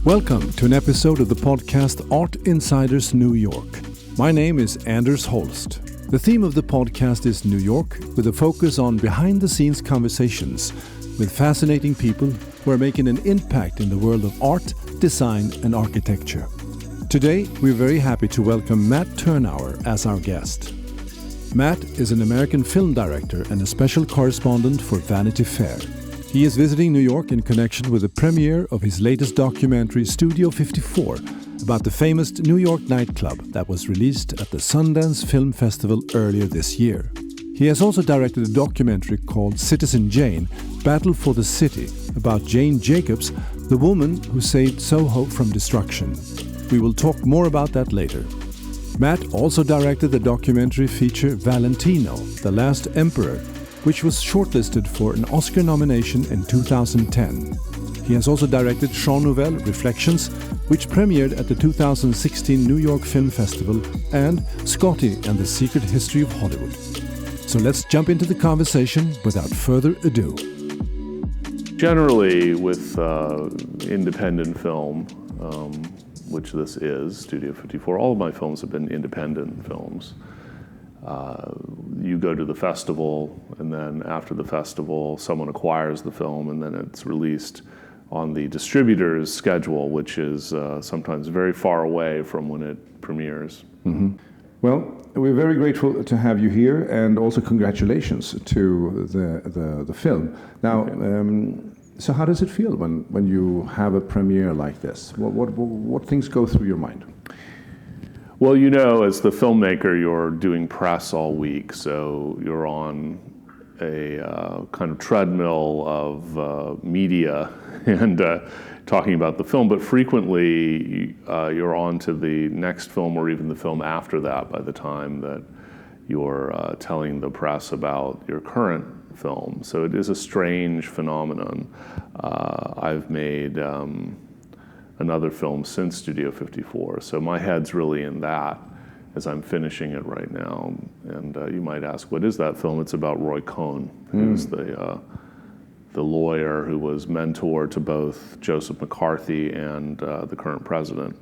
Welcome to an episode of the podcast Art Insiders New York. My name is Anders Holst. The theme of the podcast is New York, with a focus on behind-the-scenes conversations with fascinating people who are making an impact in the world of art, design and architecture. Today, we're very happy to welcome Matt Tyrnauer as our guest. Matt is an American film director and a special correspondent for Vanity Fair. He is visiting New York in connection with the premiere of his latest documentary, Studio 54, about the famous New York nightclub that was released at the Sundance Film Festival earlier this year. He has also directed a documentary called Citizen Jane, Battle for the City, about Jane JACOBS, the woman who saved Soho from destruction. We will talk more about that later. Matt also directed the documentary feature Valentino, The Last Emperor, which was shortlisted for an Oscar nomination in 2010. He has also directed Jean Nouvel Reflections, which premiered at the 2016 New York Film Festival, and Scotty and the Secret History of Hollywood. So let's jump into the conversation without further ado. Generally, with independent film, which this is, Studio 54, all of my films have been independent films. You go to the festival, and then after the festival, someone acquires the film, and then it's released on the distributor's schedule, which is sometimes very far away from when it premieres. Mm-hmm. Well, we're very grateful to have you here, and also congratulations to the film. Now, so how does it feel when you have a premiere like this? What things go through your mind? Well, you know, as the filmmaker, you're doing press all week, so you're on a kind of treadmill of media and talking about the film, but frequently you're on to the next film or even the film after that by the time that you're telling the press about your current film. So it is a strange phenomenon. I've made another film since Studio 54, so my head's really in that as I'm finishing it right now. And you might ask, what is that film? It's about Roy Cohn, who's the lawyer who was mentor to both Joseph McCarthy and the current president.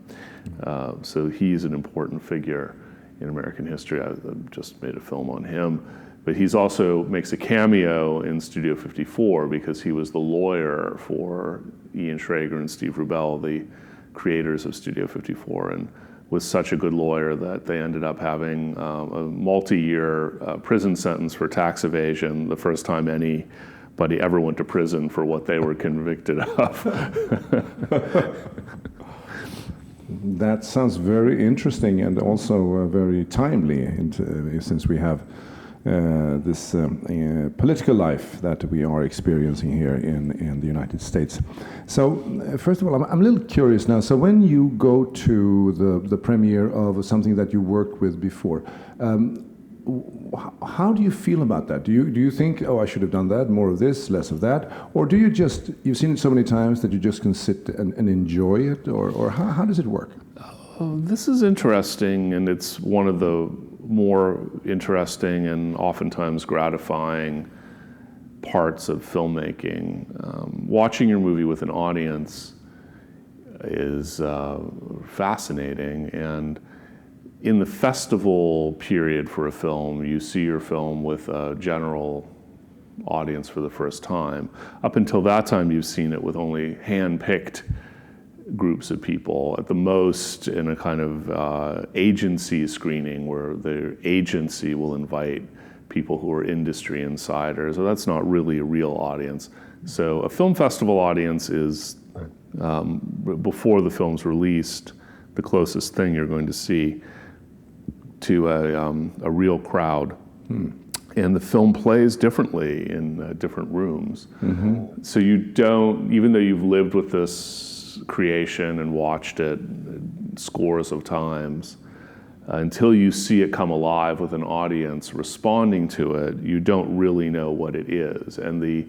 So he's an important figure in American history. I just made a film on him. But he's also makes a cameo in Studio 54 because he was the lawyer for Ian Schrager and Steve Rubell, the creators of Studio 54, and was such a good lawyer that they ended up having a multi-year prison sentence for tax evasion, the first time anybody ever went to prison for what they were convicted of. That sounds very interesting and also very timely, since we have this political life that we are experiencing here in the United States. So, first of all, I'm a little curious now. So, when you go to the premiere of something that you worked with before, how do you feel about that? Do you think, oh, I should have done that, more of this, less of that, or do you just, you've seen it so many times that you just can sit and enjoy it, or how does it work? This is interesting, and it's one of the more interesting and oftentimes gratifying parts of filmmaking. Watching your movie with an audience is fascinating, and in the festival period for a film, you see your film with a general audience for the first time. Up until that time, you've seen it with only hand-picked groups of people, at the most in a kind of agency screening where the agency will invite people who are industry insiders. So that's not really a real audience. So a film festival audience is, before the film's released, the closest thing you're going to see to a real crowd. And the film plays differently in different rooms. Mm-hmm. So you don't, even though you've lived with this creation and watched it scores of times, until you see it come alive with an audience responding to it, you don't really know what it is. And the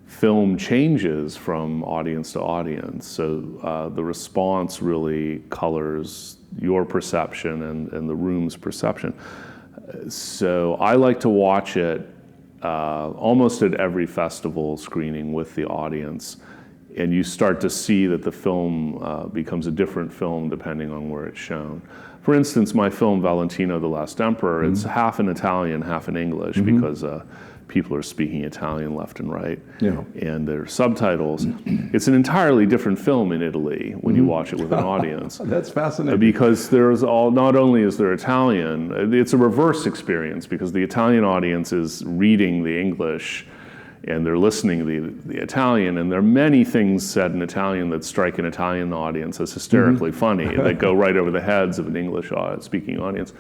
film changes from audience to audience. So the response really colors your perception and the room's perception. So I like to watch it almost at every festival screening with the audience and you start to see that the film becomes a different film depending on where it's shown. For instance, my film Valentino the Last Emperor, it's half in Italian, half in English, because people are speaking Italian left and right, and there are subtitles. It's an entirely different film in Italy when you watch it with an audience. That's fascinating. Because not only is there Italian, it's a reverse experience, because the Italian audience is reading the English and they're listening to the Italian, and there are many things said in Italian that strike an Italian audience as hysterically funny, that go right over the heads of an English speaking audience.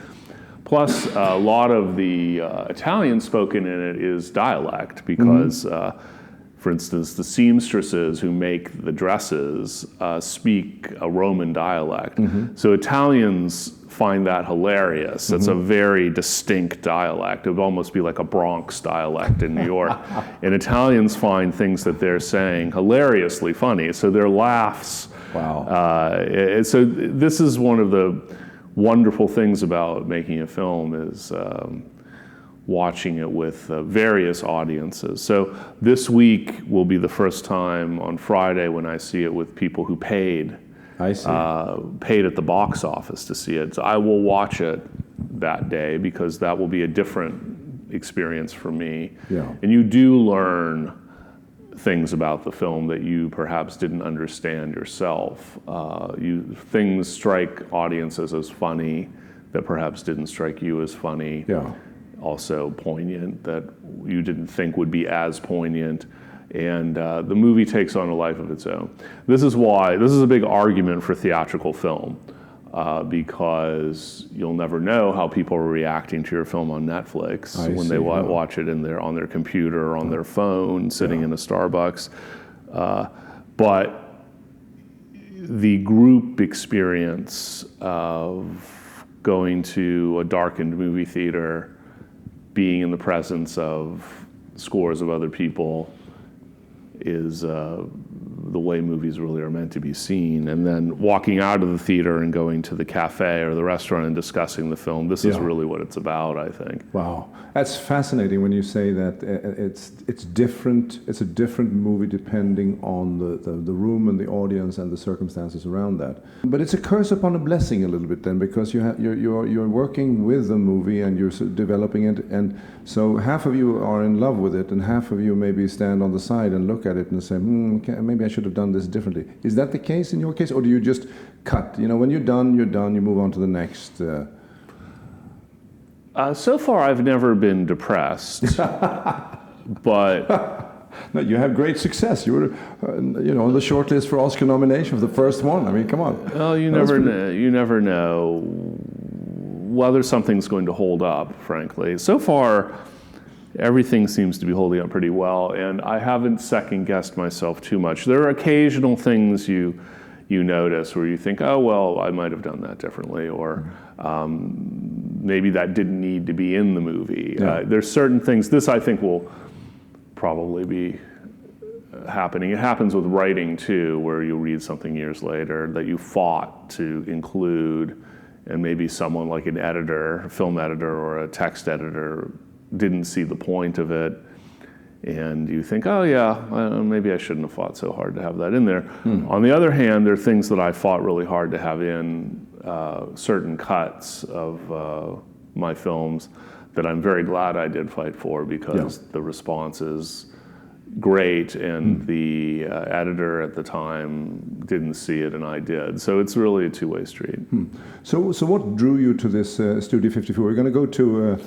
Plus, a lot of the Italian spoken in it is dialect, because, for instance, the seamstresses who make the dresses speak a Roman dialect. So Italians find that hilarious. It's a very distinct dialect. It would almost be like a Bronx dialect in New York. And Italians find things that they're saying hilariously funny, so their laughs. Wow. So this is one of the wonderful things about making a film, is watching it with various audiences. So this week will be the first time on Friday when I see it with people who paid. I see. Paid at the box office to see it. So I will watch it that day, because that will be a different experience for me. Yeah. And you do learn things about the film that you perhaps didn't understand yourself. Things strike audiences as funny that perhaps didn't strike you as funny. Yeah. Also poignant that you didn't think would be as poignant. And the movie takes on a life of its own. This is a big argument for theatrical film, because you'll never know how people are reacting to your film on Netflix when they watch it on their computer or on their phone, sitting in a Starbucks. But the group experience of going to a darkened movie theater, being in the presence of scores of other people, is the way movies really are meant to be seen. And then walking out of the theater and going to the cafe or the restaurant and discussing the film, this is really what it's about, I think. Wow, that's fascinating when you say that it's different. It's a different movie depending on the room and the audience and the circumstances around that. But it's a curse upon a blessing a little bit then, because you're working with the movie and you're developing it, and so half of you are in love with it, and half of you maybe stand on the side and look at it and say, maybe I should have done this differently. Is that the case in your case, or do you just cut? When you're done, you move on to the next. So far, I've never been depressed, but no, you have great success. You were, on the short list for Oscar nomination for the first one. I mean, come on. Well, you never know whether something's going to hold up, frankly. So far, everything seems to be holding up pretty well, and I haven't second-guessed myself too much. There are occasional things you notice where you think, oh, well, I might have done that differently, or maybe that didn't need to be in the movie. Yeah. There's certain things, this I think will probably be happening. It happens with writing too, where you read something years later that you fought to include, and maybe someone like an editor, a film editor or a text editor, didn't see the point of it, and you think, oh yeah, maybe I shouldn't have fought so hard to have that in there. On the other hand, there are things that I fought really hard to have in certain cuts of my films that I'm very glad I did fight for, because the response is great, and the editor at the time didn't see it and I did. So it's really a two-way street. So what drew you to this Studio 54? We're going to go to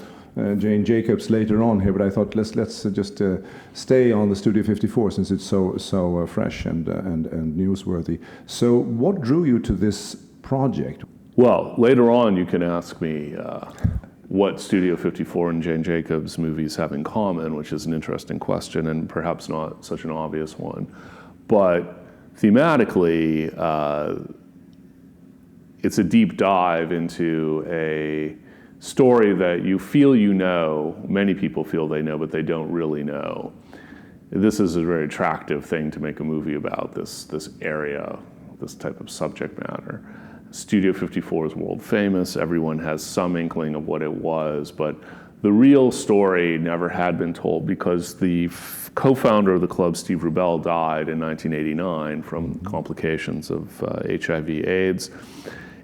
Jane JACOBS later on here, but I thought let's just stay on the Studio 54 since it's so fresh and newsworthy. So what drew you to this project? Well, later on you can ask me what Studio 54 and Jane JACOBS movies have in common, which is an interesting question and perhaps not such an obvious one. But thematically, it's a deep dive into a story that you feel many people feel they know, but they don't really know. This is a very attractive thing to make a movie about, this area, this type of subject matter. Studio 54 is world famous. Everyone has some inkling of what it was, but The real story never had been told because the co-founder of the club, Steve Rubell, died in 1989 from complications of HIV/AIDS.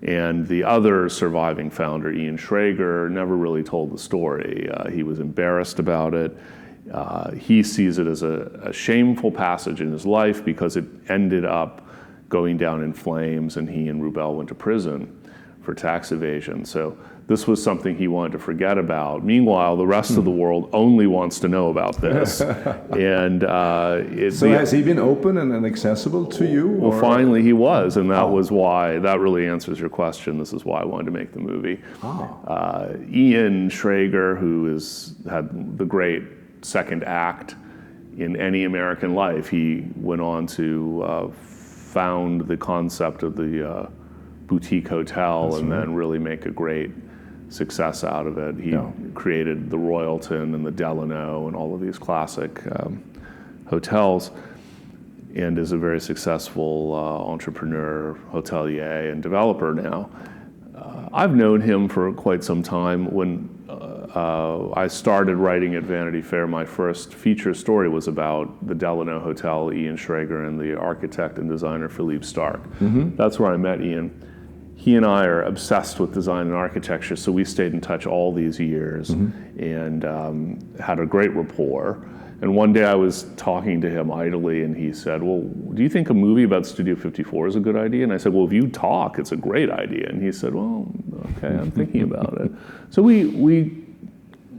And the other surviving founder, Ian Schrager, never really told the story. He was embarrassed about it. He sees it as a shameful passage in his life because it ended up going down in flames, and he and Rubell went to prison for tax evasion. So this was something he wanted to forget about. Meanwhile, the rest of the world only wants to know about this. And so has he been open and accessible to you? Well, finally he was, and that was why, that really answers your question. This is why I wanted to make the movie. Ian Schrager, who had the great second act in any American life, he went on to found the concept of the boutique hotel and then really make a great success out of it. He created the Royalton and the Delano and all of these classic hotels, and is a very successful entrepreneur, hotelier, and developer now. I've known him for quite some time. When I started writing at Vanity Fair, my first feature story was about the Delano Hotel, Ian Schrager, and the architect and designer Philippe Starck. That's where I met Ian. He and I are obsessed with design and architecture, so we stayed in touch all these years and had a great rapport. And one day I was talking to him idly, and he said, well, do you think a movie about Studio 54 is a good idea? And I said, well, if you talk, it's a great idea. And he said, well, okay, I'm thinking about it. So we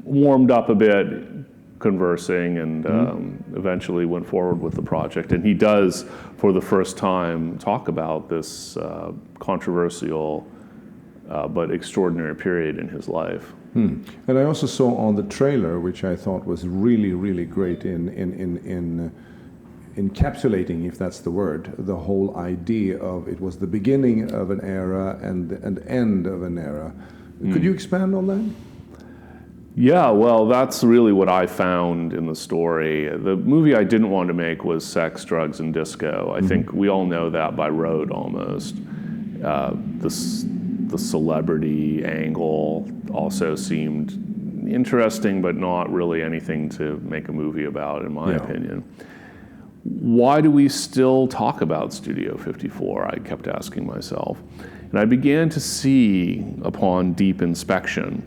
warmed up a bit, conversing, and eventually went forward with the project. And he does, for the first time, talk about this controversial but extraordinary period in his life. And I also saw on the trailer, which I thought was really, really great in encapsulating, if that's the word, the whole idea of it was the beginning of an era and the end of an era. Could you expand on that? Yeah, well, that's really what I found in the story. The movie I didn't want to make was sex, drugs, and disco. I think we all know that by rote almost. The celebrity angle also seemed interesting, but not really anything to make a movie about, in my opinion. Why do we still talk about Studio 54? I kept asking myself. And I began to see, upon deep inspection,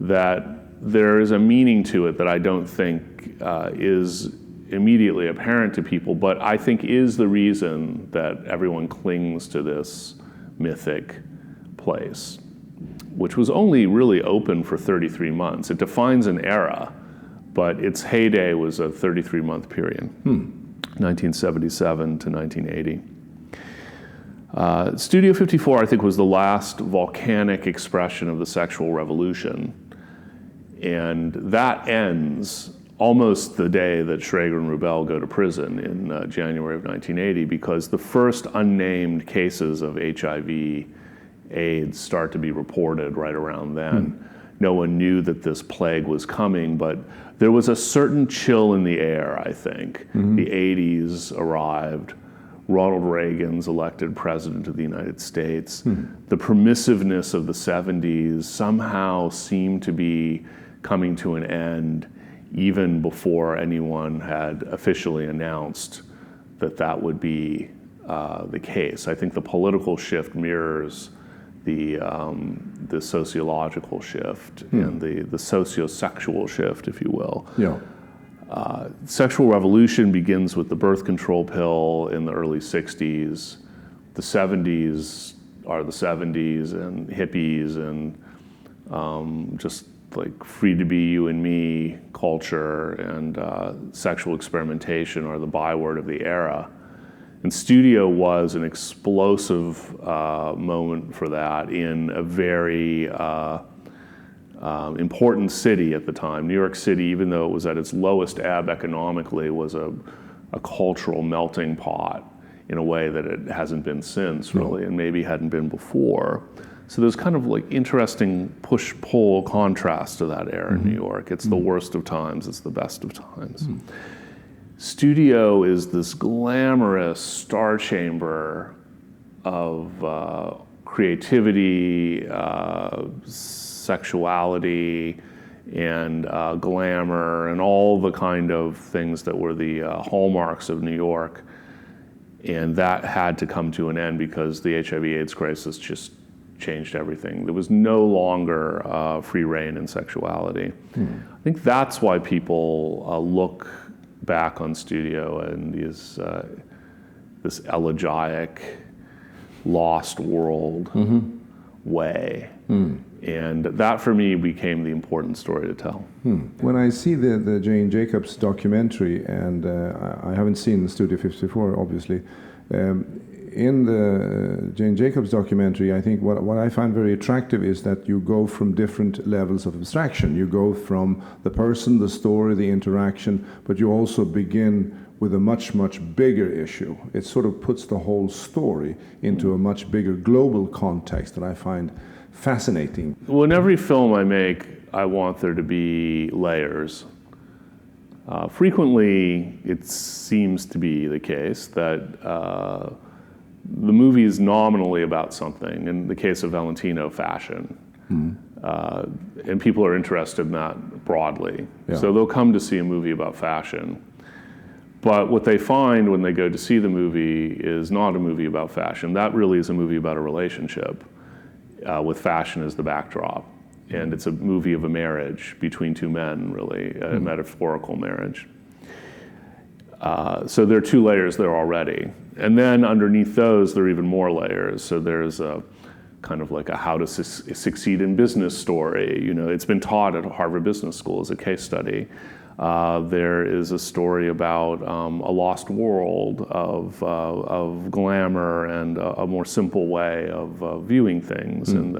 that there is a meaning to it that I don't think is immediately apparent to people, but I think is the reason that everyone clings to this mythic place, which was only really open for 33 months. It defines an era, but its heyday was a 33-month period, 1977 to 1980. Studio 54, I think, was the last volcanic expression of the sexual revolution. And that ends almost the day that Schrager and Rubell go to prison in January of 1980, because the first unnamed cases of HIV/AIDS start to be reported right around then. No one knew that this plague was coming, but there was a certain chill in the air, I think. The 80s arrived. Ronald Reagan's elected president of the United States. The permissiveness of the 70s somehow seemed to be coming to an end even before anyone had officially announced that that would be the case. I think the political shift mirrors the sociological shift and the socio-sexual shift, if you will. Sexual revolution begins with the birth control pill in the early 60s. The 70s are the 70s, and hippies and just like free to be you and me culture and sexual experimentation are the byword of the era. And Studio was an explosive moment for that in a very important city at the time. New York City, even though it was at its lowest ebb economically, was a cultural melting pot in a way that it hasn't been since, really, and maybe hadn't been before. So there's kind of like interesting push-pull contrast to that era in New York. It's the worst of times, it's the best of times. Studio is this glamorous star chamber of creativity, sexuality, and glamour and all the kind of things that were the hallmarks of New York. And that had to come to an end because the HIV/AIDS crisis just changed everything. There was no longer free reign in sexuality. I think that's why people look back on Studio and this elegiac, lost world way. And that, for me, became the important story to tell. When I see the Jane Jacobs documentary, and I haven't seen Studio 54, obviously, in the Jane Jacobs documentary, I think what I find very attractive is that you go from different levels of abstraction. You go from the person, the story, the interaction, but you also begin with a much, much bigger issue. It sort of puts the whole story into a much bigger global context that I find fascinating. Well, in every film I make, I want there to be layers. Frequently, it seems to be the case that the movie is nominally about something. In the case of Valentino, fashion. And people are interested in that broadly. Yeah. So they'll come to see a movie about fashion. But what they find when they go to see the movie is not a movie about fashion. That really is a movie about a relationship with fashion as the backdrop. And it's a movie of a marriage between two men, really, a metaphorical marriage. So there are two layers there already. And then underneath those, there are even more layers. So there's a kind of like a how to succeed in business story. You know, it's been taught at Harvard Business School as a case study. There is a story about a lost world of glamour and a more simple way of viewing things. And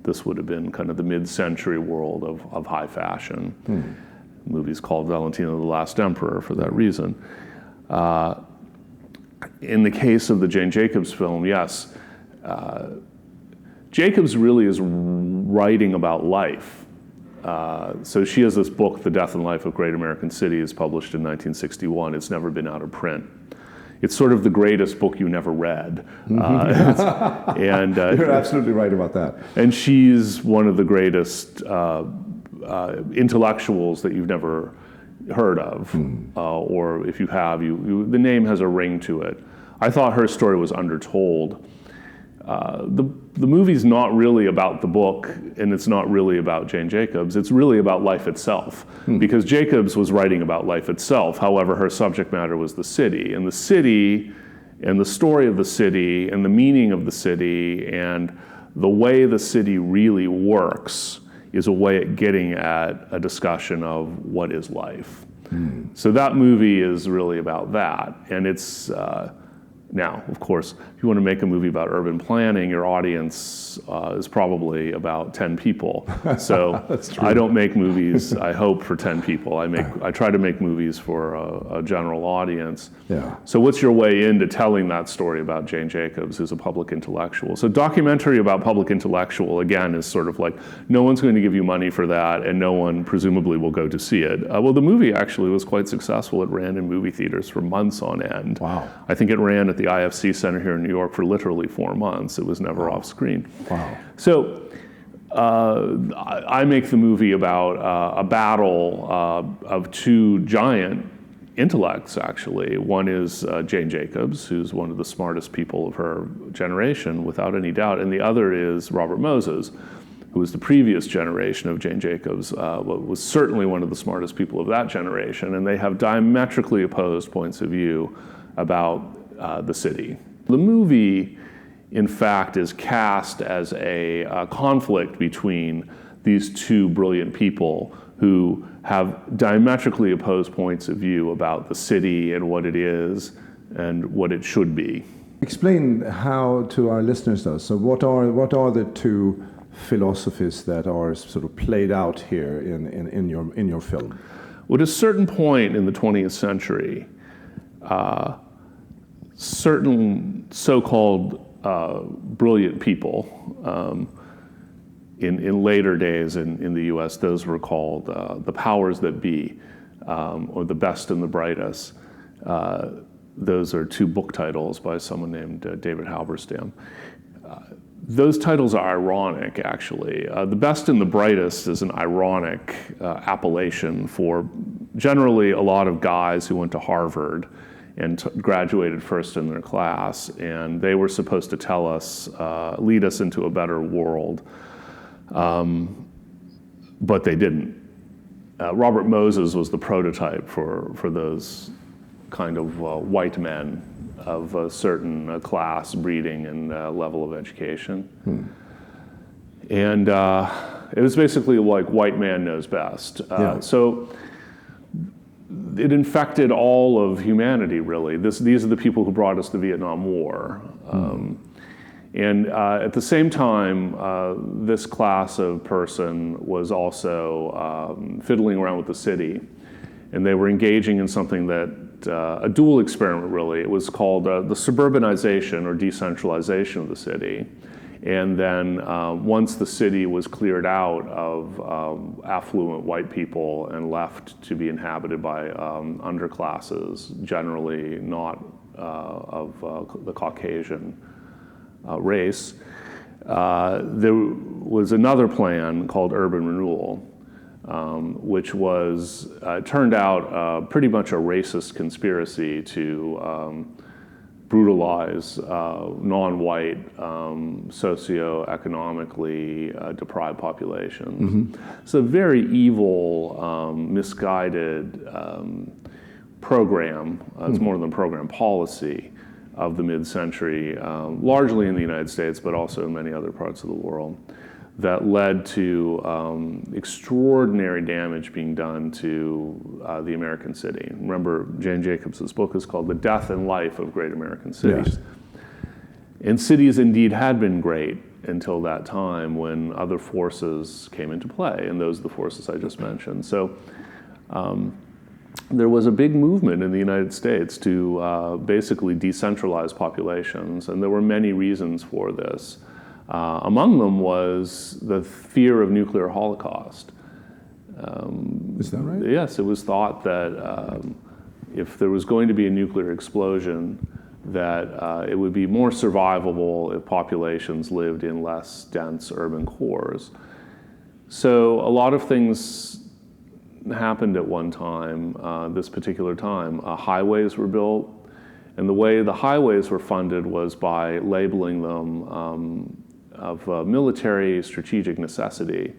this would have been kind of the mid-century world of high fashion. The movie's called Valentino the Last Emperor for that reason. In the case of the Jane Jacobs film, yes, Jacobs really is writing about life. So she has this book, The Death and Life of Great American Cities, published in 1961. It's never been out of print. It's sort of the greatest book you never read. And You're absolutely right about that. And she's one of the greatest intellectuals that you've never heard of. Or if you have, the name has a ring to it. I thought her story was undertold. The movie's not really about the book, and it's not really about Jane Jacobs. It's really about life itself, because Jacobs was writing about life itself. However, her subject matter was the city, and the city, and the story of the city, and the meaning of the city, and the way the city really works is a way at getting at a discussion of what is life. So that movie is really about that, and it's. Now, of course, if you want to make a movie about urban planning, your audience is probably about 10 people. So I don't make movies, I hope, for 10 people. I try to make movies for a general audience. Yeah. So what's your way into telling that story about Jane Jacobs, who's a public intellectual? So documentary about public intellectual, again, is sort of like, no one's going to give you money for that, and no one presumably will go to see it. Well, the movie actually was quite successful. It ran in movie theaters for months on end. Wow. I think it ran at the IFC Center here in New York for literally 4 months. It was never off screen. Wow. So I make the movie about a battle of two giant intellects, actually. One is Jane Jacobs, who's one of the smartest people of her generation, without any doubt, and the other is Robert Moses, who was the previous generation of Jane Jacobs, was certainly one of the smartest people of that generation, and they have diametrically opposed points of view about the city. The movie, in fact, is cast as a conflict between these two brilliant people who have diametrically opposed points of view about the city and what it is and what it should be. Explain how to our listeners, though. So what are the two philosophies that are sort of played out here in your film? Well, at a certain point in the 20th century, certain so-called brilliant people, in later days in the US, those were called the powers that be, or the best and the brightest. Those are two book titles by someone named David Halberstam. those titles are ironic, actually. The best and the brightest is an ironic appellation for generally a lot of guys who went to Harvard and graduated first in their class, and they were supposed to tell us, lead us into a better world, but they didn't. Robert Moses was the prototype for those kind of white men of a certain class, breeding, and level of education. And it was basically like white man knows best. So it infected all of humanity, really. These are the people who brought us the Vietnam War. And at the same time, this class of person was also fiddling around with the city, and they were engaging in something that a dual experiment, really. It was called the suburbanization or decentralization of the city. And then once the city was cleared out of affluent white people and left to be inhabited by underclasses, generally not of the Caucasian race, there was another plan called urban renewal, which was, turned out pretty much a racist conspiracy to brutalize non-white, socioeconomically deprived populations. It's a very evil, misguided program. It's more than program, policy of the mid-century, largely in the United States, but also in many other parts of the world, that led to extraordinary damage being done to the American city. Remember, Jane Jacobs' book is called The Death and Life of Great American Cities. Yes. And cities indeed had been great until that time when other forces came into play, and those are the forces I just mentioned. So there was a big movement in the United States to basically decentralize populations, and there were many reasons for this. Among them was the fear of nuclear holocaust. Is that right? Yes, it was thought that if there was going to be a nuclear explosion, that it would be more survivable if populations lived in less dense urban cores. So a lot of things happened at one time, this particular time. Highways were built, and the way the highways were funded was by labeling them of military strategic necessity,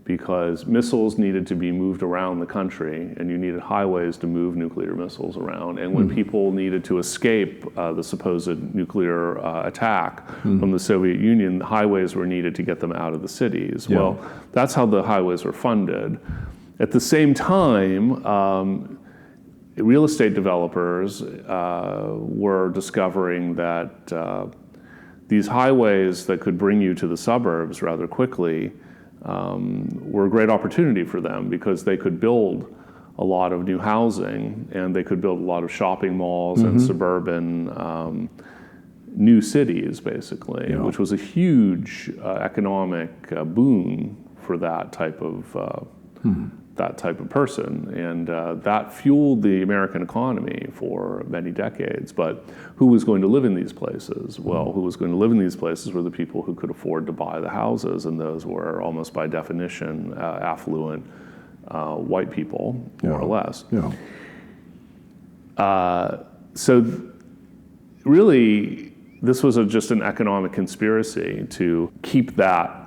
because missiles needed to be moved around the country, and you needed highways to move nuclear missiles around. And when people needed to escape the supposed nuclear attack from the Soviet Union, highways were needed to get them out of the cities. Yeah. Well, that's how the highways were funded. At the same time, real estate developers were discovering that these highways that could bring you to the suburbs rather quickly were a great opportunity for them, because they could build a lot of new housing, and they could build a lot of shopping malls and suburban new cities, basically, which was a huge economic boon for that type of person, and that fueled the American economy for many decades. But who was going to live in these places? Well, who was going to live in these places were the people who could afford to buy the houses, and those were almost by definition affluent white people, more or less. So really, this was just an economic conspiracy to keep that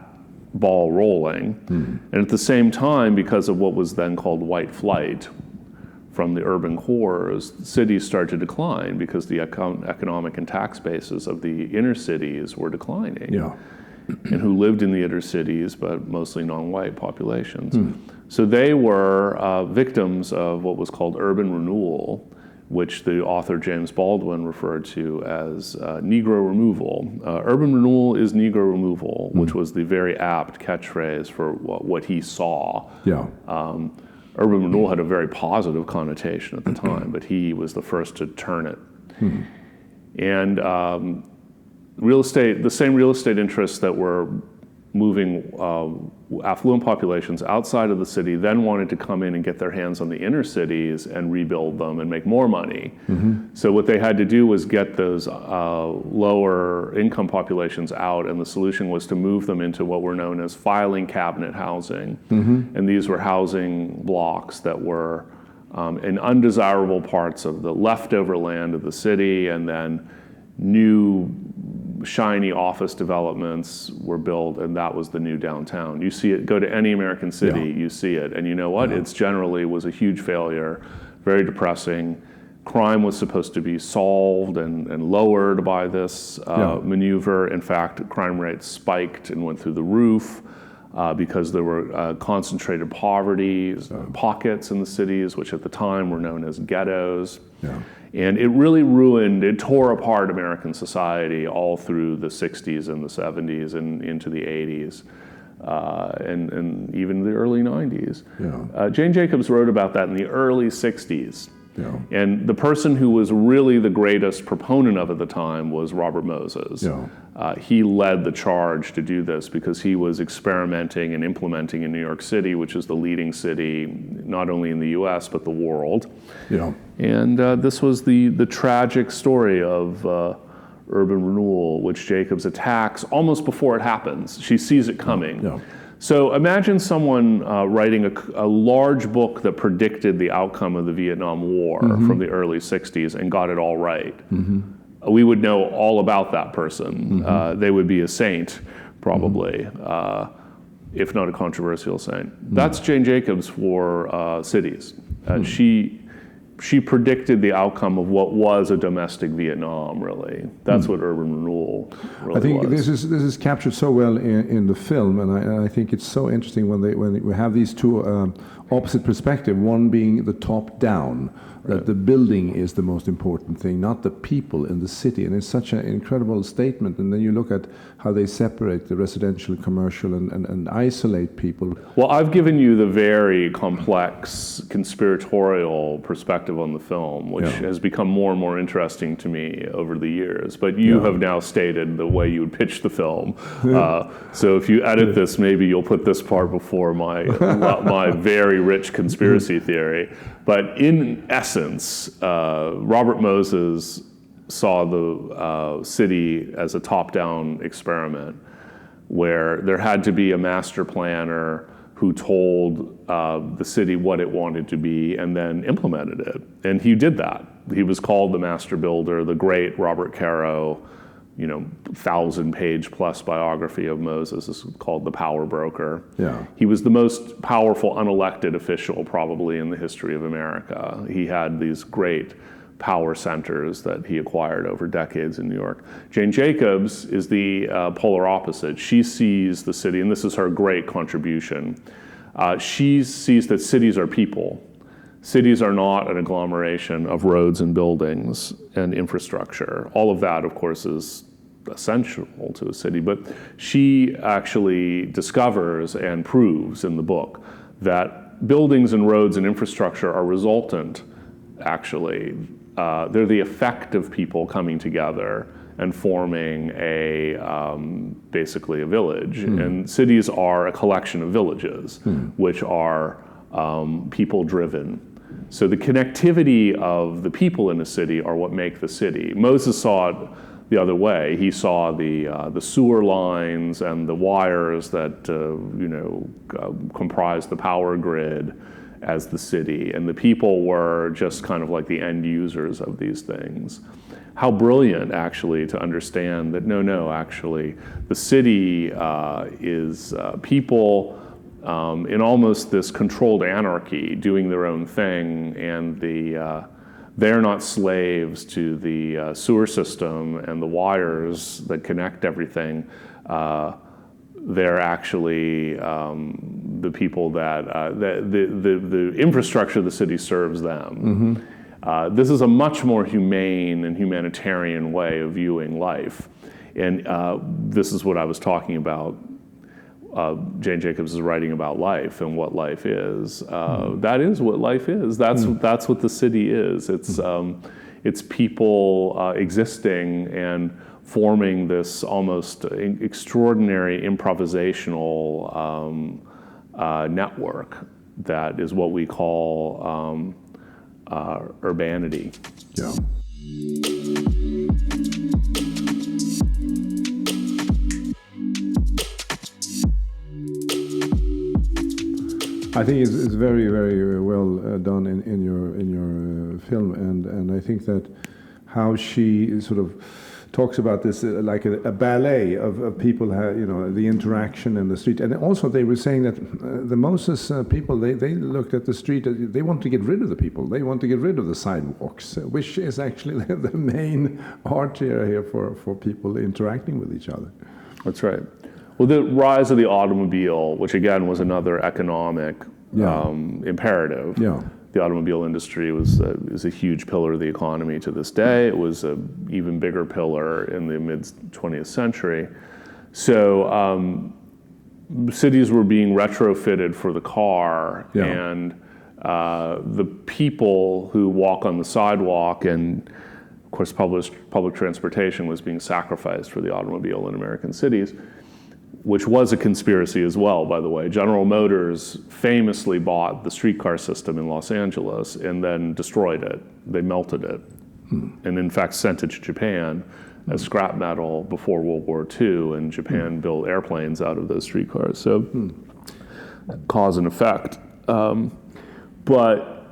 ball rolling. And at the same time, because of what was then called white flight from the urban cores, cities started to decline because the economic and tax bases of the inner cities were declining. And who lived in the inner cities, but mostly non-white populations. So they were victims of what was called urban renewal, which the author James Baldwin referred to as Negro removal. Urban renewal is Negro removal, which was the very apt catchphrase for what he saw. Urban renewal had a very positive connotation at the time, but he was the first to turn it. And real estate, the same real estate interests that were moving affluent populations outside of the city then wanted to come in and get their hands on the inner cities and rebuild them and make more money. So what they had to do was get those lower income populations out, and the solution was to move them into what were known as filing cabinet housing. And these were housing blocks that were in undesirable parts of the leftover land of the city, and then new shiny office developments were built, and that was the new downtown. You see it, go to any American city, you see it, and you know what? It's generally was a huge failure, very depressing. Crime was supposed to be solved and lowered by this maneuver. In fact, crime rates spiked and went through the roof because there were concentrated poverty pockets in the cities, which at the time were known as ghettos. And it really it tore apart American society all through the 60s and the 70s and into the 80s and even the early 90s. Jane Jacobs wrote about that in the early 60s. And the person who was really the greatest proponent of it at the time was Robert Moses. He led the charge to do this because he was experimenting and implementing in New York City, which is the leading city, not only in the US, but the world. And this was the tragic story of urban renewal, which Jacobs attacks almost before it happens. She sees it coming. So imagine someone writing a large book that predicted the outcome of the Vietnam War from the early 60s and got it all right. We would know all about that person. They would be a saint, probably, if not a controversial saint. That's Jane Jacobs for cities. She predicted the outcome of what was a domestic Vietnam, really. That's what urban renewal really was. I think this is captured so well in the film, and I think it's so interesting when we have these two opposite perspectives, one being the top-down, that the building is the most important thing, not the people in the city. And it's such an incredible statement. And then you look at how they separate the residential, commercial, and isolate people. Well, I've given you the very complex conspiratorial perspective on the film, which has become more and more interesting to me over the years. But you have now stated the way you would pitch the film. So if you edit this, maybe you'll put this part before my very rich conspiracy theory. But in essence, Robert Moses saw the city as a top-down experiment where there had to be a master planner who told the city what it wanted to be and then implemented it. And he did that. He was called the master builder, the great Robert Caro, 1,000-page plus biography of Moses is called The Power Broker. He was the most powerful unelected official probably in the history of America. He had these great power centers that he acquired over decades in New York. Jane Jacobs is the polar opposite. She sees the city, and this is her great contribution. She sees that cities are people. Cities are not an agglomeration of roads and buildings and infrastructure. All of that, of course, is essential to a city, but she actually discovers and proves in the book that buildings and roads and infrastructure are resultant, actually. They're the effect of people coming together and forming basically a village. And cities are a collection of villages, which are people-driven. So the connectivity of the people in a city are what make the city. Moses saw it the other way. He saw the sewer lines and the wires that comprise the power grid as the city, and the people were just kind of like the end users of these things. How brilliant, actually, to understand that actually, the city is people in almost this controlled anarchy, doing their own thing, and they're not slaves to the sewer system and the wires that connect everything. They're actually the people that the infrastructure of the city serves them. This is a much more humane and humanitarian way of viewing life, and this is what I was talking about. Jane Jacobs is writing about life and what life is. That is what life is. That's what the city is. It's people existing and forming this almost extraordinary improvisational network that is what we call urbanity. Yeah. I think it's very, very well done in your film, and I think that how she sort of talks about this like a ballet of people, the interaction in the street, and also they were saying that the Moses people they looked at the street, they want to get rid of the people, they want to get rid of the sidewalks, which is actually the main artery here for people interacting with each other. That's right. Well, the rise of the automobile, which again was another economic imperative. Yeah. The automobile industry is a huge pillar of the economy to this day. It was an even bigger pillar in the mid-20th century. So cities were being retrofitted for the car, and the people who walk on the sidewalk, and of course public transportation was being sacrificed for the automobile in American cities, which was a conspiracy as well, by the way. General Motors famously bought the streetcar system in Los Angeles and then destroyed it. They melted it, and in fact sent it to Japan as scrap metal before World War II, and Japan built airplanes out of those streetcars. So cause and effect. But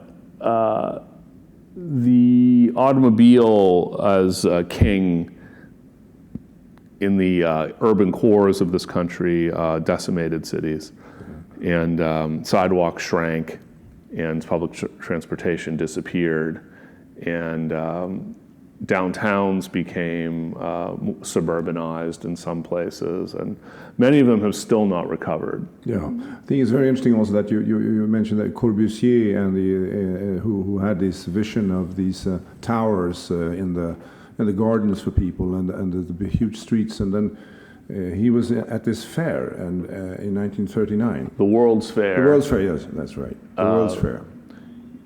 the automobile as king in the urban cores of this country decimated cities, and sidewalks shrank, and public transportation disappeared, and downtowns became suburbanized in some places, and many of them have still not recovered. Yeah, I think it's very interesting also that you mentioned that Corbusier and the who had this vision of these towers in the gardens for people, and the huge streets, and then he was at this fair and in 1939. The World's Fair. The World's Fair, yes, that's right. The World's Fair.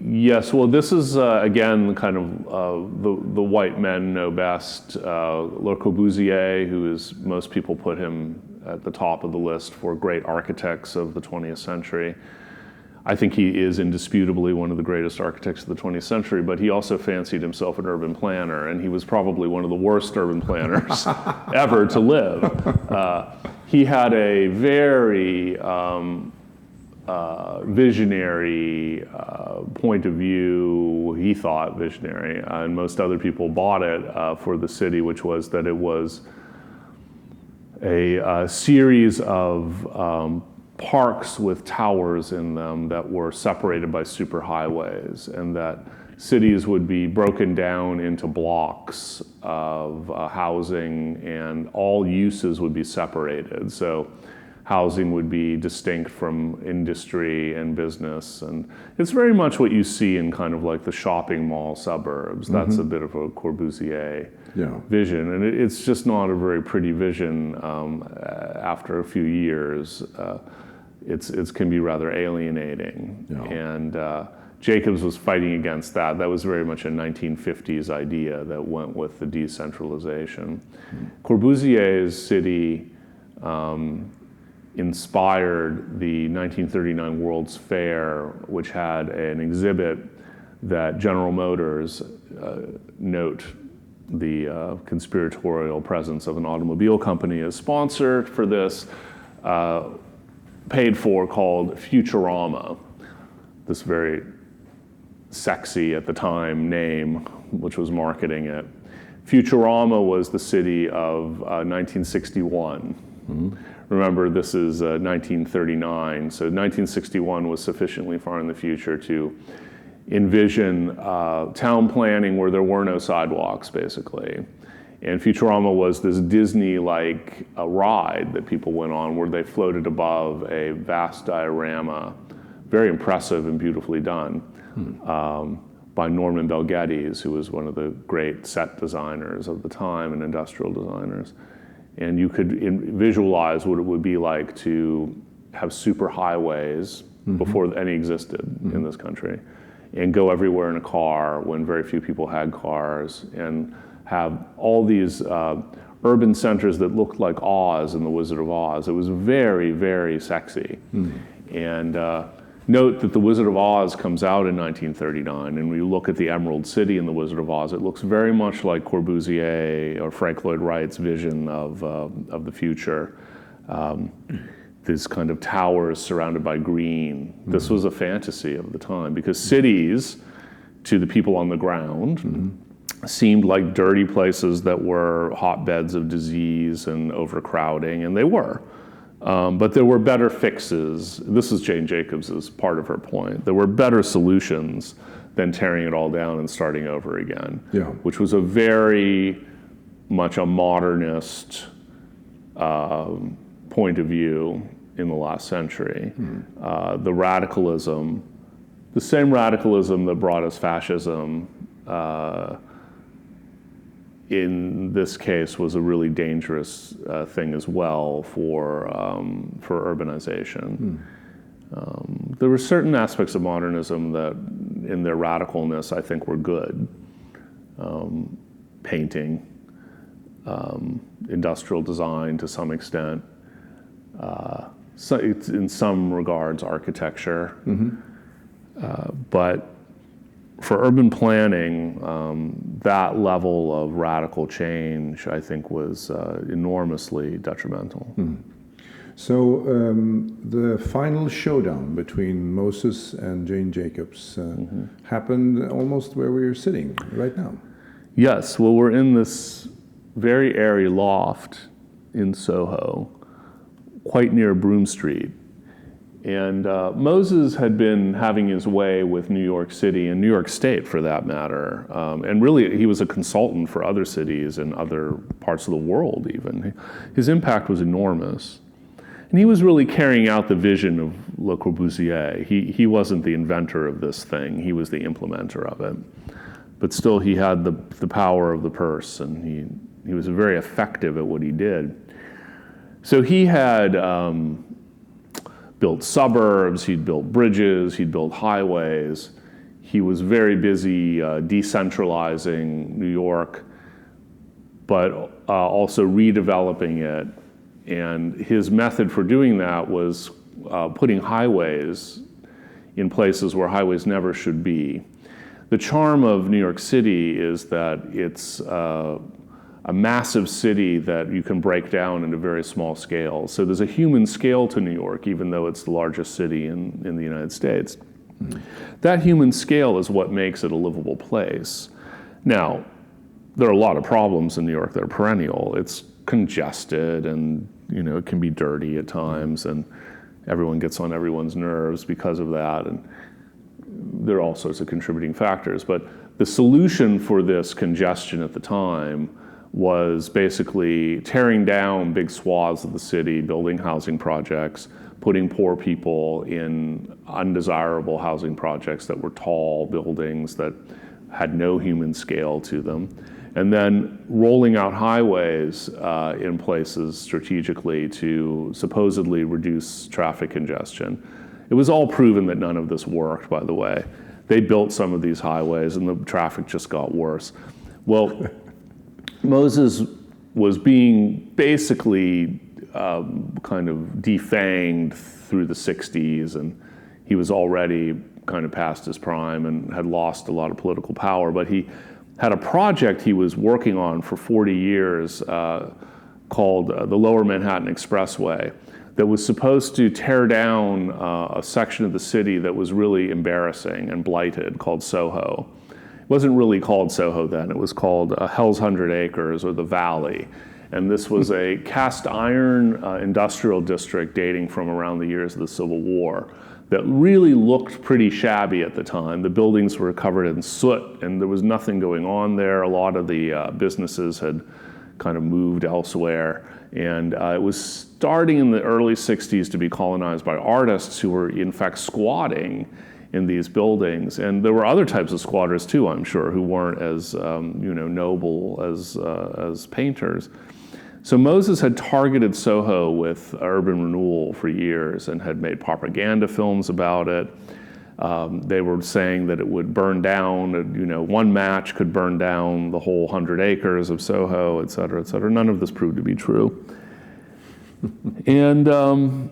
Yes, well, this is again kind of the white men know best. Le Corbusier, who is, most people put him at the top of the list for great architects of the 20th century. I think he is indisputably one of the greatest architects of the 20th century, but he also fancied himself an urban planner, and he was probably one of the worst urban planners ever to live. He had a very visionary point of view, he thought visionary, and most other people bought it for the city, which was that it was a series of parks with towers in them that were separated by superhighways, and that cities would be broken down into blocks of housing, and all uses would be separated. So housing would be distinct from industry and business, and it's very much what you see in kind of like the shopping mall suburbs. That's a bit of a Corbusier vision, and it's just not a very pretty vision after a few years. It can be rather alienating, and JACOBS was fighting against that. That was very much a 1950s idea that went with the decentralization. Corbusier's city inspired the 1939 World's Fair, which had an exhibit that General Motors, note the conspiratorial presence of an automobile company as sponsor for this, paid for, called Futurama, this very sexy at the time name, which was marketing it. Futurama was the city of 1961. Remember, this is 1939, so 1961 was sufficiently far in the future to envision town planning where there were no sidewalks, basically. And Futurama was this Disney-like ride that people went on, where they floated above a vast diorama, very impressive and beautifully done, by Norman Bel Geddes, who was one of the great set designers of the time and industrial designers. And you could visualize what it would be like to have super highways before any existed in this country, and go everywhere in a car when very few people had cars, and have all these urban centers that looked like Oz and the Wizard of Oz. It was very, very sexy. And note that the Wizard of Oz comes out in 1939, and when you look at the Emerald City in the Wizard of Oz, it looks very much like Corbusier or Frank Lloyd Wright's vision of the future. These kind of towers surrounded by green. This was a fantasy of the time, because cities, to the people on the ground, seemed like dirty places that were hotbeds of disease and overcrowding, and they were. But there were better fixes. This is Jane Jacobs' part of her point. There were better solutions than tearing it all down and starting over again, which was a very much a modernist point of view in the last century. The radicalism, the same radicalism that brought us fascism, in this case was a really dangerous thing as well for urbanization. There were certain aspects of modernism that, in their radicalness, I think were good. Painting, industrial design to some extent, so it's in some regards architecture, but for urban planning, that level of radical change, I think, was enormously detrimental. So the final showdown between Moses and Jane Jacobs happened almost where we are sitting right now. Yes, well, we're in this very airy loft in Soho, quite near Broome Street. And Moses had been having his way with New York City and New York State, for that matter. And really, he was a consultant for other cities and other parts of the world, even. His impact was enormous. And he was really carrying out the vision of Le Corbusier. He wasn't the inventor of this thing. He was the implementer of it. But still, he had the power of the purse, and he was very effective at what he did. So he had built suburbs, he'd built bridges, he'd built highways. He was very busy decentralizing New York, but also redeveloping it. And his method for doing that was putting highways in places where highways never should be. The charm of New York City is that it's a massive city that you can break down into very small scales. So there's a human scale to New York, even though it's the largest city in the United States. That human scale is what makes it a livable place. Now, there are a lot of problems in New York that are perennial. It's congested, and it can be dirty at times, and everyone gets on everyone's nerves because of that, and there are all sorts of contributing factors. But the solution for this congestion at the time was basically tearing down big swaths of the city, building housing projects, putting poor people in undesirable housing projects that were tall buildings that had no human scale to them, and then rolling out highways in places strategically to supposedly reduce traffic congestion. It was all proven that none of this worked, by the way. They built some of these highways and the traffic just got worse. Well, Moses was being basically kind of defanged through the 60s, and he was already kind of past his prime and had lost a lot of political power. But he had a project he was working on for 40 years called the Lower Manhattan Expressway that was supposed to tear down a section of the city that was really embarrassing and blighted called Soho. It wasn't really called Soho then. It was called Hell's 100 Acres, or the Valley. And this was a cast iron industrial district dating from around the years of the Civil War that really looked pretty shabby at the time. The buildings were covered in soot, and there was nothing going on there. A lot of the businesses had kind of moved elsewhere. And it was starting in the early 60s to be colonized by artists who were, in fact, squatting in these buildings. And there were other types of squatters too, I'm sure, who weren't as noble as painters. So Moses had targeted Soho with urban renewal for years and had made propaganda films about it. They were saying that it would burn down, one match could burn down the whole 100 acres of Soho, et cetera, et cetera. None of this proved to be true. And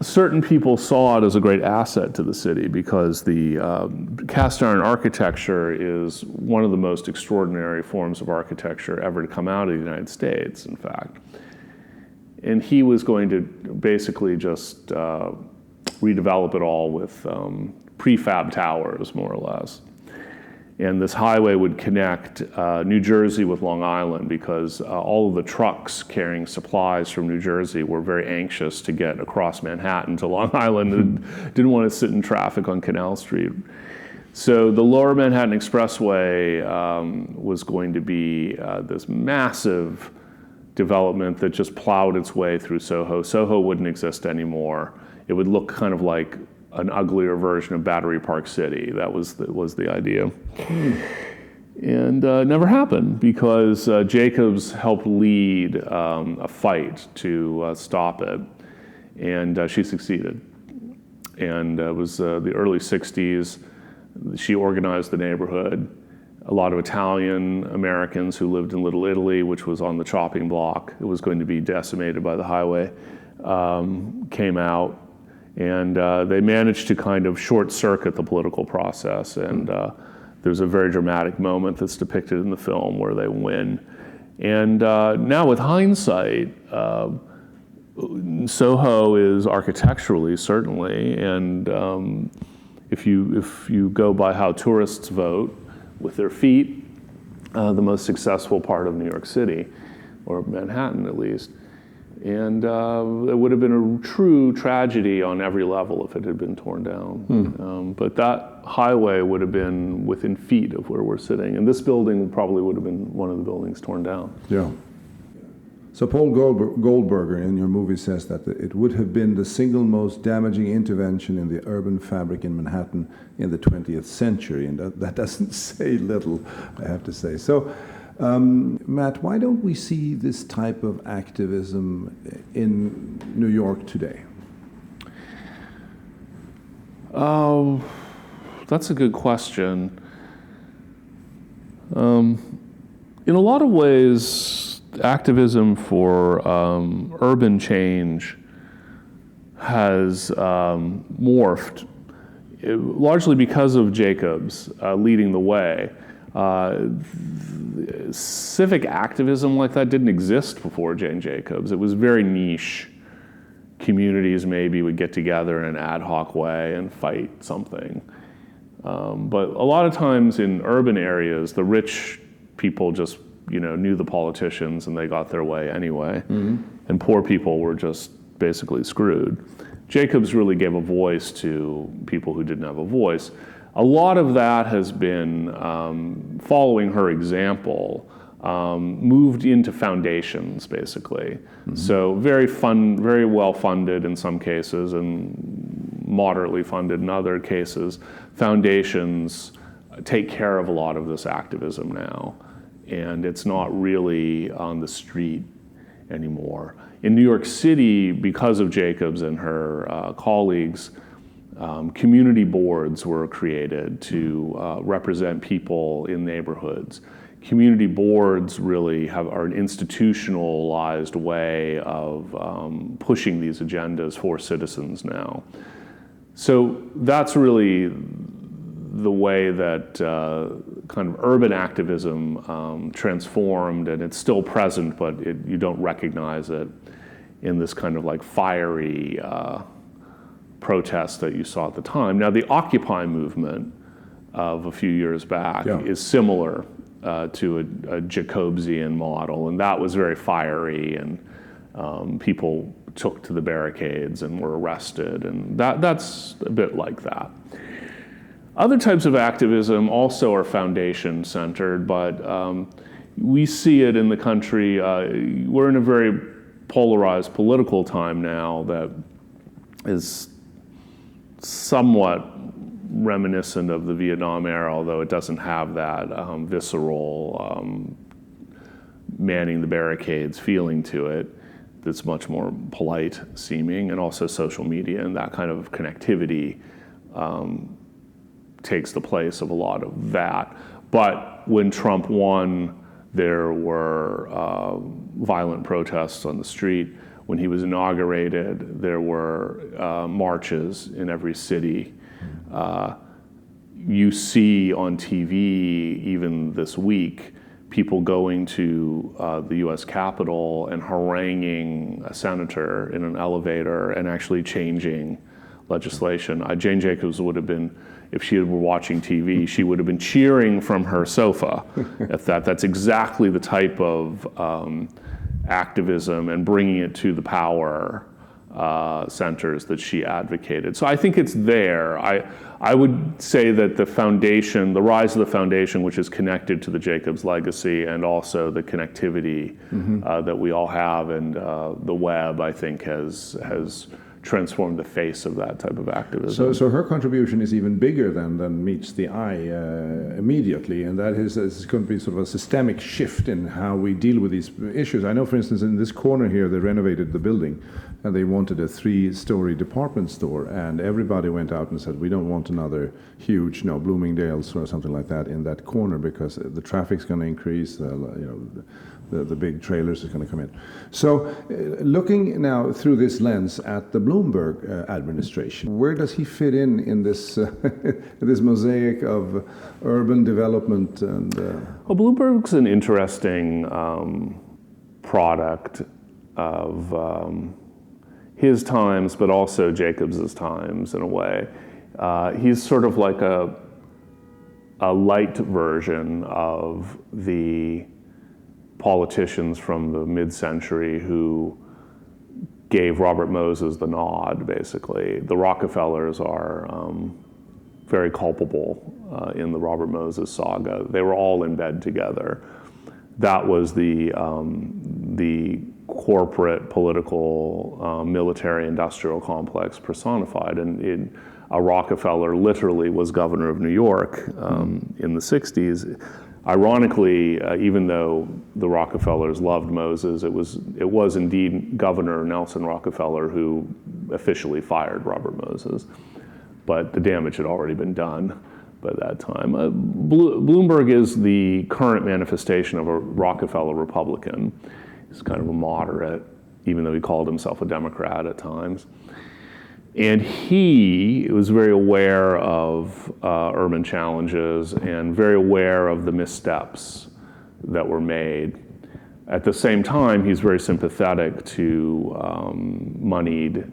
certain people saw it as a great asset to the city because the cast iron architecture is one of the most extraordinary forms of architecture ever to come out of the United States, in fact. And he was going to basically just redevelop it all with prefab towers, more or less. And this highway would connect New Jersey with Long Island because all of the trucks carrying supplies from New Jersey were very anxious to get across Manhattan to Long Island and didn't want to sit in traffic on Canal Street. So the Lower Manhattan Expressway was going to be this massive development that just plowed its way through Soho. Soho wouldn't exist anymore. It would look kind of like an uglier version of Battery Park City. That was the idea. And it never happened because JACOBS helped lead a fight to stop it, and she succeeded. And it was the early 60s. She organized the neighborhood. A lot of Italian Americans who lived in Little Italy, which was on the chopping block, it was going to be decimated by the highway, came out. And they managed to kind of short-circuit the political process. And there's a very dramatic moment that's depicted in the film where they win. And now with hindsight, Soho is architecturally, certainly, and if you go by how tourists vote with their feet, the most successful part of New York City, or Manhattan at least. And it would have been a true tragedy on every level if it had been torn down. But that highway would have been within feet of where we're sitting. And this building probably would have been one of the buildings torn down. Yeah. So Paul Goldberger in your movie says that it would have been the single most damaging intervention in the urban fabric in Manhattan in the 20th century. And that doesn't say little, I have to say. So, Matt, why don't we see this type of activism in New York today? That's a good question. In a lot of ways, activism for urban change has morphed, largely because of JACOBS leading the way. Civic activism like that didn't exist before Jane JACOBS. It was very niche. Communities maybe would get together in an ad hoc way and fight something. But a lot of times in urban areas, the rich people just knew the politicians and they got their way anyway. And poor people were just basically screwed. JACOBS really gave a voice to people who didn't have a voice. A lot of that has been, following her example, moved into foundations, basically. So very well funded in some cases and moderately funded in other cases. Foundations take care of a lot of this activism now. And it's not really on the street anymore. In New York City, because of JACOBS and her colleagues, community boards were created to represent people in neighborhoods. Community boards really are an institutionalized way of pushing these agendas for citizens now. So that's really the way that kind of urban activism transformed, and it's still present, but you don't recognize it in this kind of like fiery protests that you saw at the time. Now, the Occupy movement of a few years back is similar to a JACOBSian model, and that was very fiery, and people took to the barricades and were arrested, and that's a bit like that. Other types of activism also are foundation-centered, but we see it in the country. We're in a very polarized political time now that is somewhat reminiscent of the Vietnam era, although it doesn't have that visceral manning the barricades feeling to it. That's much more polite seeming, and also social media and that kind of connectivity takes the place of a lot of that. But when Trump won, there were violent protests on the street. When he was inaugurated, there were marches in every city. You see on TV, even this week, people going to the US Capitol and haranguing a senator in an elevator and actually changing legislation. Jane Jacobs would have been, if she were watching TV, she would have been cheering from her sofa at that. That's exactly the type of activism and bringing it to the power centers that she advocated. So I think it's there. I would say that the foundation, the rise of the foundation, which is connected to the Jacobs legacy, and also the connectivity that we all have, and the web, I think, has transformed the face of that type of activism. So her contribution is even bigger than meets the eye immediately, and that is going to be sort of a systemic shift in how we deal with these issues. I know, for instance, in this corner here, they renovated the building, and they wanted a 3-story department store, and everybody went out and said, we don't want another huge, Bloomingdale's or something like that in that corner, because the traffic's going to increase, the big trailers is going to come in. So looking now through this lens at the Bloomberg administration, where does he fit in this this mosaic of urban development? And Well, Bloomberg's an interesting product of his times, but also Jacobs's times in a way. He's sort of like a light version of the politicians from the mid-century who gave Robert Moses the nod, basically. The Rockefellers are very culpable in the Robert Moses saga. They were all in bed together. That was the corporate, political, military-industrial complex personified. And a Rockefeller literally was governor of New York in the 60s. Ironically, even though the Rockefellers loved Moses, it was indeed Governor Nelson Rockefeller who officially fired Robert Moses. But the damage had already been done by that time. Bloomberg is the current manifestation of a Rockefeller Republican. He's kind of a moderate, even though he called himself a Democrat at times. And he was very aware of urban challenges and very aware of the missteps that were made. At the same time, he's very sympathetic to moneyed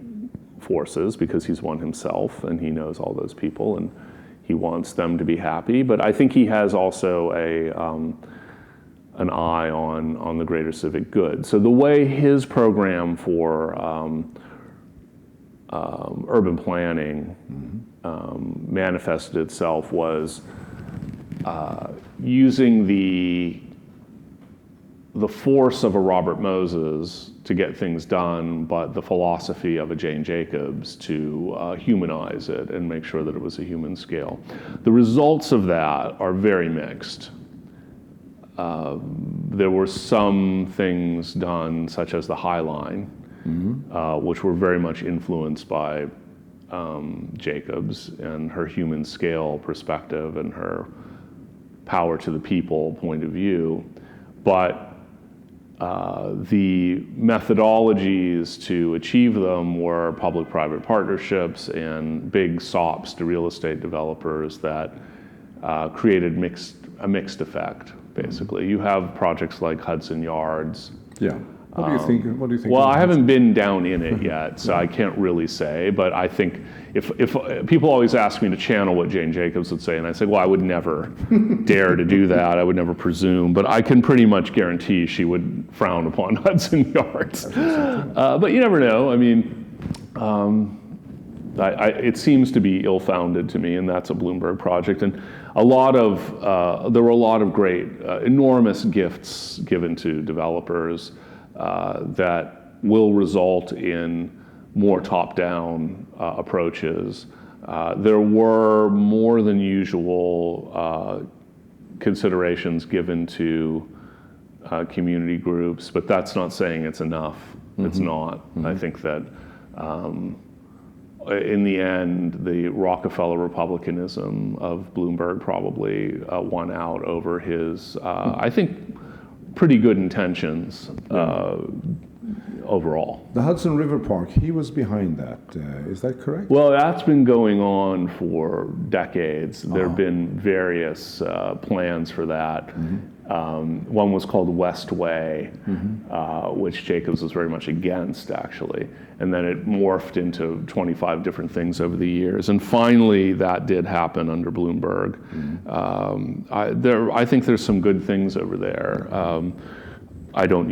forces because he's one himself and he knows all those people and he wants them to be happy. But I think he has also an eye on the greater civic good. So the way his program for urban planning manifested itself was using the force of a Robert Moses to get things done, but the philosophy of a Jane Jacobs to humanize it and make sure that it was a human scale. The results of that are very mixed. There were some things done, such as the High Line, which were very much influenced by Jacobs and her human scale perspective and her power to the people point of view. But the methodologies to achieve them were public-private partnerships and big SOPs to real estate developers that created a mixed effect, basically. You have projects like Hudson Yards. Yeah. What do you think? What do you think? Well, I haven't been down in it yet, so I can't really say. But I think if people always ask me to channel what Jane Jacobs would say, and I say, well, I would never dare to do that. I would never presume. But I can pretty much guarantee she would frown upon Hudson Yards. But you never know. I mean, it seems to be ill-founded to me, and that's a Bloomberg project. And there were a lot of great, enormous gifts given to developers. That will result in more top-down approaches. There were more than usual considerations given to community groups, but that's not saying it's enough. It's not. I think that in the end, the Rockefeller Republicanism of Bloomberg probably won out over his, I think, pretty good intentions overall. The Hudson River Park, he was behind that. Is that correct? Well, that's been going on for decades. There have been various plans for that. One was called West Way, which JACOBS was very much against, actually. And then it morphed into 25 different things over the years. And finally, that did happen under Bloomberg. I think there's some good things over there. I don't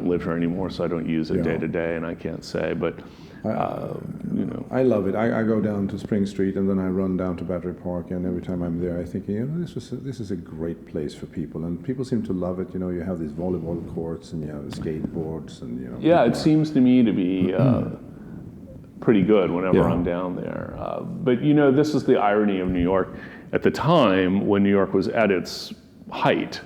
live here anymore, so I don't use it day to day, and I can't say. But I love it. I go down to Spring Street and then I run down to Battery Park, and every time I'm there, I think, this is a great place for people, and people seem to love it. You have these volleyball courts and you have skateboards and Yeah, it seems to me to be pretty good whenever I'm down there. But this is the irony of New York. At the time when New York was at its height,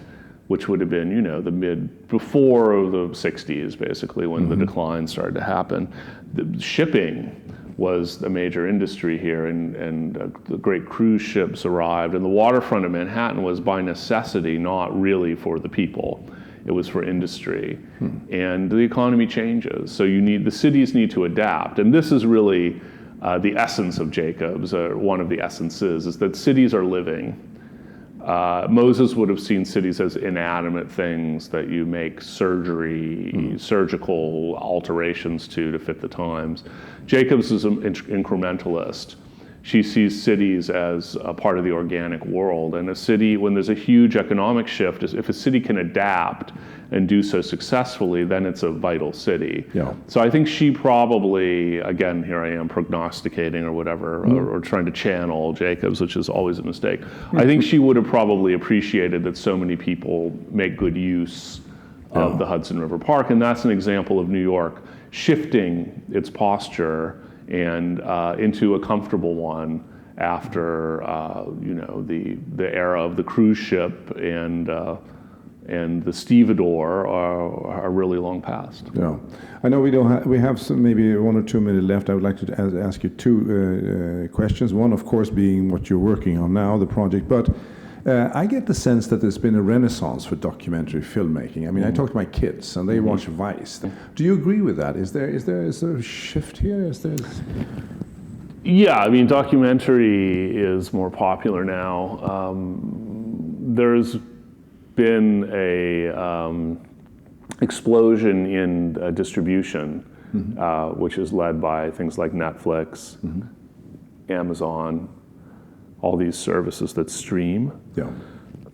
which would have been, before the 60s, basically, when the decline started to happen. The shipping was a major industry here, and the great cruise ships arrived, and the waterfront of Manhattan was by necessity not really for the people. It was for industry. And the economy changes, so the cities need to adapt. And this is really the essence of JACOBS, one of the essences, is that cities are living. Moses would have seen cities as inanimate things that you make surgical alterations to fit the times. JACOBS is an incrementalist. She sees cities as a part of the organic world. And a city, when there's a huge economic shift, if a city can adapt and do so successfully, then it's a vital city. Yeah. So I think she probably, again, here I am prognosticating or whatever, or trying to channel JACOBS, which is always a mistake. I think she would have probably appreciated that so many people make good use of the Hudson River Park, and that's an example of New York shifting its posture and into a comfortable one after the era of the cruise ship and the stevedore are really long past. Yeah, I know we have some, maybe 1 or 2 minutes left. I would like to ask you 2 questions. One, of course, being what you're working on now, the project, but I get the sense that there's been a renaissance for documentary filmmaking. I mean, I talk to my kids, and they watch Vice. Do you agree with that? Is there a shift here? Yeah, I mean, documentary is more popular now. There's been a explosion in distribution, which is led by things like Netflix, Amazon, all these services that stream. Yeah.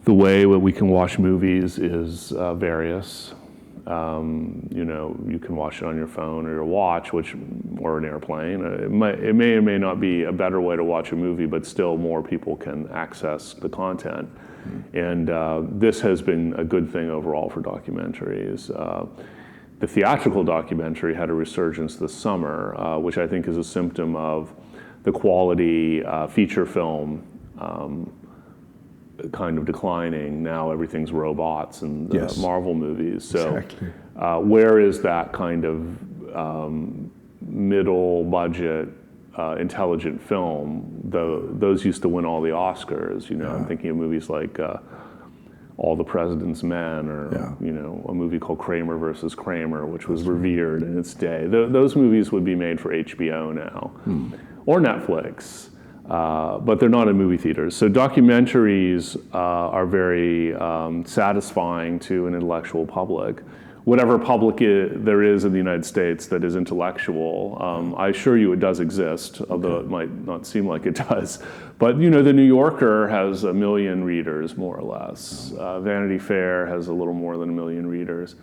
The way that we can watch movies is various. You can watch it on your phone or your watch, or an airplane. It may or may not be a better way to watch a movie, but still more people can access the content. And this has been a good thing overall for documentaries. The theatrical documentary had a resurgence this summer, which I think is a symptom of the quality feature film kind of declining. Now everything's robots and Marvel movies. So exactly. Where is that kind of middle budget intelligent film? Those used to win all the Oscars. I'm thinking of movies like All the President's Men, or a movie called Kramer versus Kramer, which was revered in its day. Those movies would be made for HBO now, or Netflix, but they're not in movie theaters. So documentaries are very satisfying to an intellectual public. Whatever public there is in the United States that is intellectual, I assure you it does exist, although it might not seem like it does. But the New Yorker has 1 million readers, more or less. Vanity Fair has a little more than 1 million readers.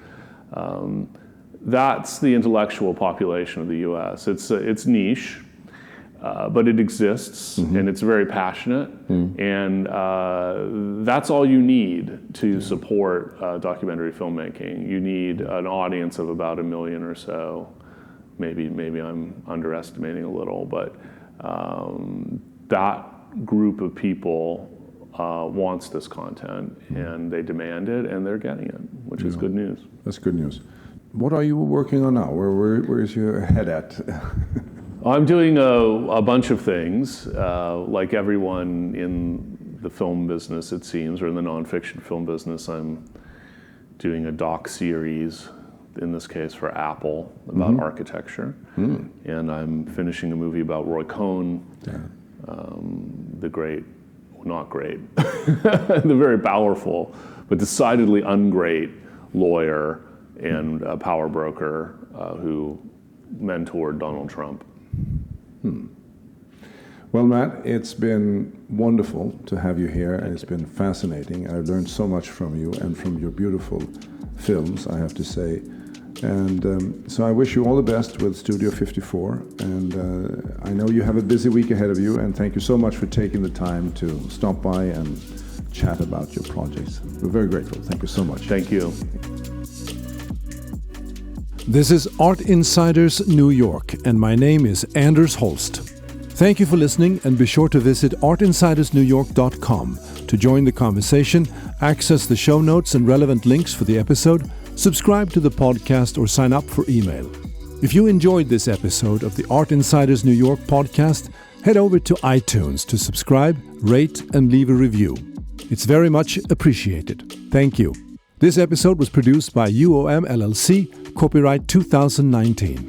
That's the intellectual population of the U.S. It's niche, but it exists, and it's very passionate, and that's all you need to support documentary filmmaking. You need an audience of about 1 million or so. Maybe I'm underestimating a little, but that group of people wants this content, and they demand it, and they're getting it, which is good news. That's good news. What are you working on now? Where is your head at? I'm doing a bunch of things, like everyone in the film business, it seems, or in the nonfiction film business. I'm doing a doc series, in this case for Apple, about architecture. And I'm finishing a movie about Roy Cohn, the great, well, not great, the very powerful, but decidedly ungreat lawyer and power broker who mentored Donald Trump. Well, Matt, it's been wonderful to have you here, and it's been fascinating. I've learned so much from you and from your beautiful films, I have to say. And so I wish you all the best with Studio 54. And I know you have a busy week ahead of you, and thank you so much for taking the time to stop by and chat about your projects. We're very grateful. Thank you so much. Thank you. This is Art Insiders New York, and my name is Anders Holst. Thank you for listening, and be sure to visit artinsidersnewyork.com to join the conversation, access the show notes and relevant links for the episode, subscribe to the podcast, or sign up for email. If you enjoyed this episode of the Art Insiders New York podcast, head over to iTunes to subscribe, rate, and leave a review. It's very much appreciated. Thank you. This episode was produced by UOM LLC, copyright 2019.